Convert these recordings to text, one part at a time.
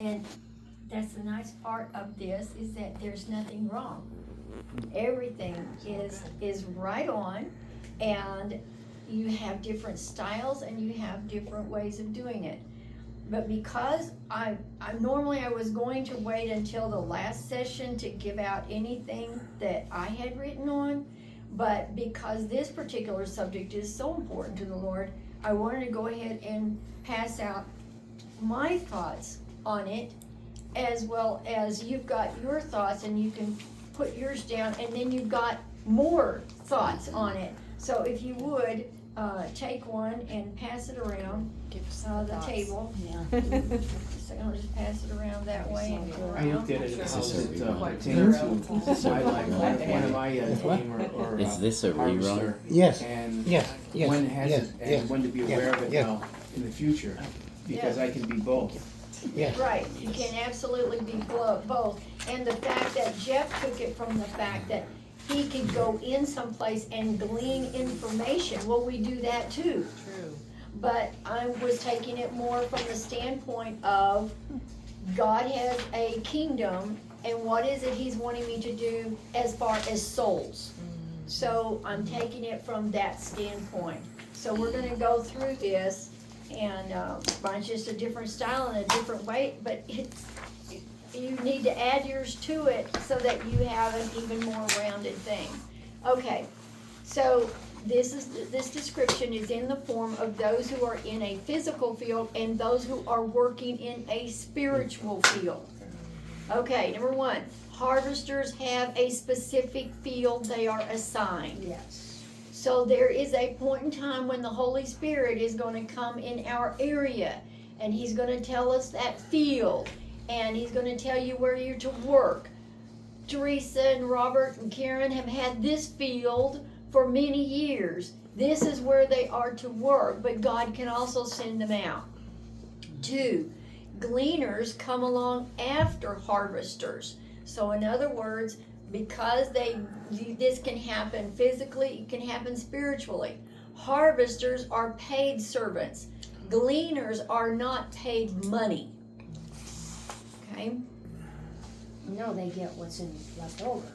And that's the nice part of this, is that there's nothing wrong. Everything is right on, and you have different styles and you have different ways of doing it. But because I normally I was going to wait until the last session to give out anything that I had written on, but because this particular subject is so important to the Lord, I wanted to go ahead and pass out my thoughts on it, as well as you've got your thoughts and you can put yours down, and then you've got more thoughts on it. So if you would, take one and pass it around the table. Yeah. So I'll just pass it around that way and go I looked around. at it as it pertains to my life, one of my team or Is this a rerun? harvester, Yes, and yes, yes, when has yes, it, and yes, when to be aware of it yes. now in the future, because I can be both. yes. Right, you can absolutely be both. And the fact that Jeff took it from the fact that he could go in someplace and glean information, well, we do that too. True. But I was taking it more from the standpoint of God has a kingdom, and what is it he's wanting me to do as far as souls? So I'm taking it from that standpoint. So we're gonna go through this, and mine's just a different style and a different way, but you need to add yours to it so that you have an even more rounded thing. Okay, so this description is in the form of those who are in a physical field and those who are working in a spiritual field. Okay, number one, harvesters have a specific field they are assigned. Yes. So there is a point in time when the Holy Spirit is going to come in our area, and he's going to tell us that field, and he's going to tell you where you're to work. Teresa and Robert and Karen have had this field for many years. This is where they are to work, but God can also send them out. Two, gleaners come along after harvesters. So in other words, because this can happen physically, it can happen spiritually. Harvesters are paid servants. Gleaners are not paid money. Okay? No, they get what's in left over.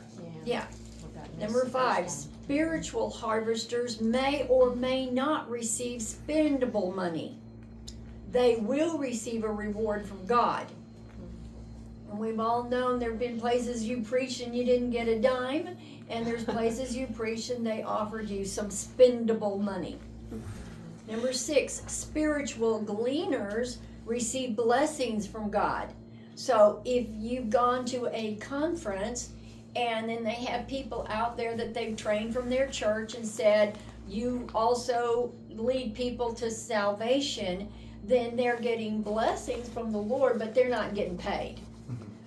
Yeah. What got missed Number the 5, first time. spiritual harvesters may or may not receive spendable money. They will receive a reward from God. And we've all known there have been places you preached and you didn't get a dime, and there's places you preached and they offered you some spendable money. Number 6, spiritual gleaners receive blessings from God. So if you've gone to a conference and then they have people out there that they've trained from their church and said, you also lead people to salvation, then they're getting blessings from the Lord, but they're not getting paid.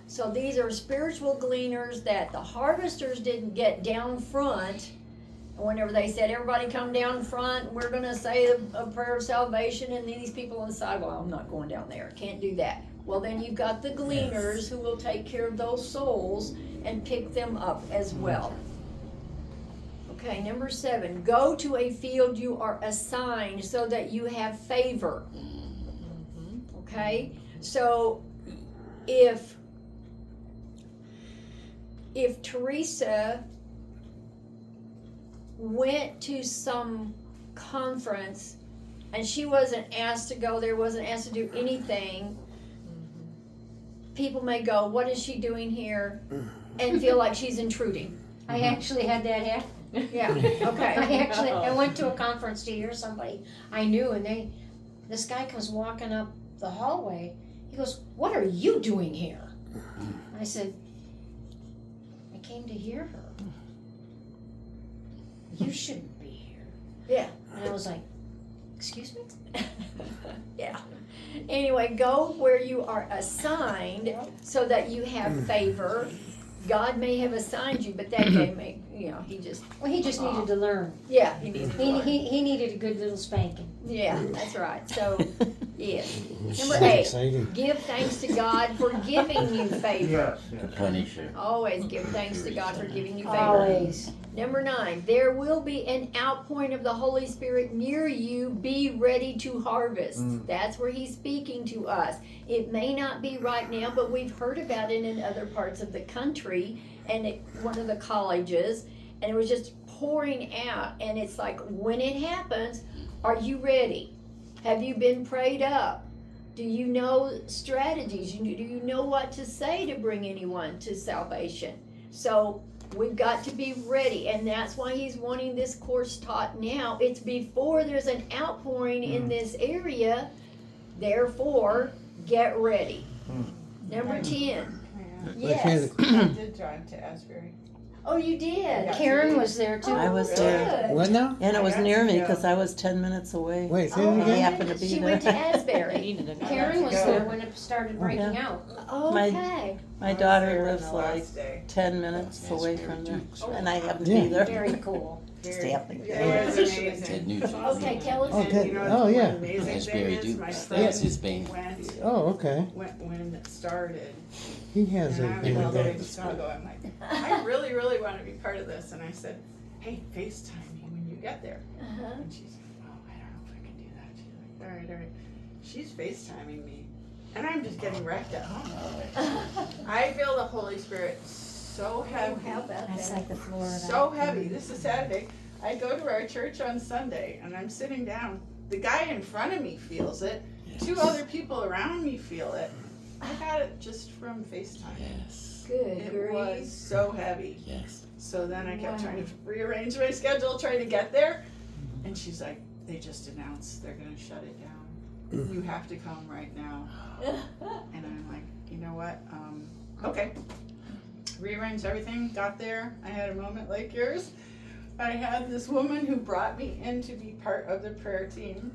So these are spiritual gleaners that the harvesters didn't get down front. Whenever they said, everybody come down front, we're gonna say a prayer of salvation, and then these people on the side, well, I'm not going down there, can't do that. Well, then you've got the gleaners who will take care of those souls and pick them up as well. Okay, number 7, go to a field you are assigned so that you have favor. Okay, so if Teresa went to some conference and she wasn't asked to go there, wasn't asked to do anything, people may go, what is she doing here? And feel like she's intruding. I actually had that happen. Yeah, okay. I went to a conference to hear somebody I knew, and this guy comes walking up the hallway. He goes, what are you doing here? I said, I came to hear her. You shouldn't be here. Yeah. And I was like, excuse me? Yeah. Anyway, go where you are assigned so that you have favor. God may have assigned you, but that you know, he just, Well, he just needed to learn. yeah, he needed to learn. He needed a good little spanking. Yeah, that's right. So, yes. Number Sounds 8, exciting. give thanks to God for giving you favor. To punish her. Always give thanks to God for giving you favor. Always. Number 9, there will be an outpouring of the Holy Spirit near you. Be ready to harvest. That's where he's speaking to us. It may not be right now, but we've heard about it in other parts of the country and at one of the colleges, and it was just pouring out. And it's like, when it happens, are you ready? Have you been prayed up? Do you know strategies? Do you know what to say to bring anyone to salvation? So we've got to be ready, and that's why he's wanting this course taught now. It's before there's an outpouring in this area. Therefore, get ready. Number 10. Yes. I did drive to Asbury. Oh, you did? Yeah. Karen was there too. I was there. Good. What now? And it was I got near to me go. because I was 10 minutes away. Wait, say Oh, it I again? happened to be she there. went to Asbury. Karen was there when it started breaking out. Okay. My I was daughter there on lives the like last day. 10 minutes away from there, and I happened to Yeah. be there. Very cool. Just happened to be It there. was Ted amazing. Nugent. Okay, tell us. Oh, And Ted- you know oh, what yeah. the amazing Asbury thing is? My Dukes. son That's his band. went Oh, okay. when it started. He has And a I big was all the way to band. Chicago. I'm like, I really, really want to be part of this. And I said, hey, FaceTime me when you get there. Uh-huh. And she's like, oh, I don't know if I can do that. She's like, all right. She's FaceTiming me. And I'm just getting wrecked at home. I feel the Holy Spirit so heavy. How about That's that? like the Florida. So heavy. This is Saturday. I go to our church on Sunday and I'm sitting down. The guy in front of me feels it. Two other people around me feel it. I got it just from FaceTime. Yes. Good It grief. was so heavy. Yes. So then I kept Wow. trying to rearrange my schedule, trying to get there. And she's like, they just announced they're going to shut it down. You have to come right now. And I'm like, you know what? Okay. Rearranged everything, got there. I had a moment like yours. I had this woman who brought me in to be part of the prayer team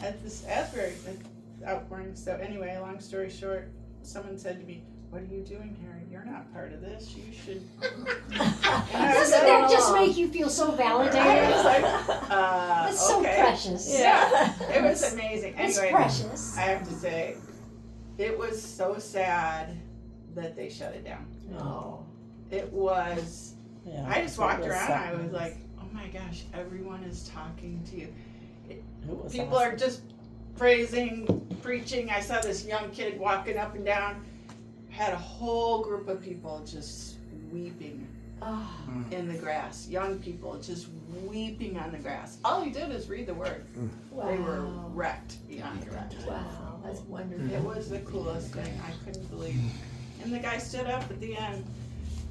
at this Asbury outpouring. So anyway, long story short, someone said to me, what are you doing here? You're not part of this. You should. And I was Doesn't like, that just make you feel so I validated? was like, It's so okay. precious. Yeah, it was amazing. It's Anyway, precious. I have to say, it was so sad that they shut it down. Oh. It was, Yeah, I just it walked was around, I something. was like, oh my gosh, everyone is talking to you. It was People awesome. are just praising, preaching. I saw this young kid walking up and down, had a whole group of people just weeping Oh. in the grass. Young people just weeping on the grass. All he did is read the word. Wow. They were wrecked beyond wrecked. Wow, that's wonderful. It was the coolest thing. I couldn't believe. And the guy stood up at the end.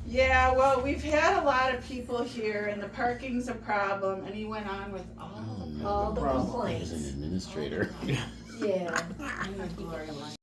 Yeah, well, we've had a lot of people here, and the parking's a problem. And he went on with all All the He was complaints. an administrator. Yeah. in the glory line.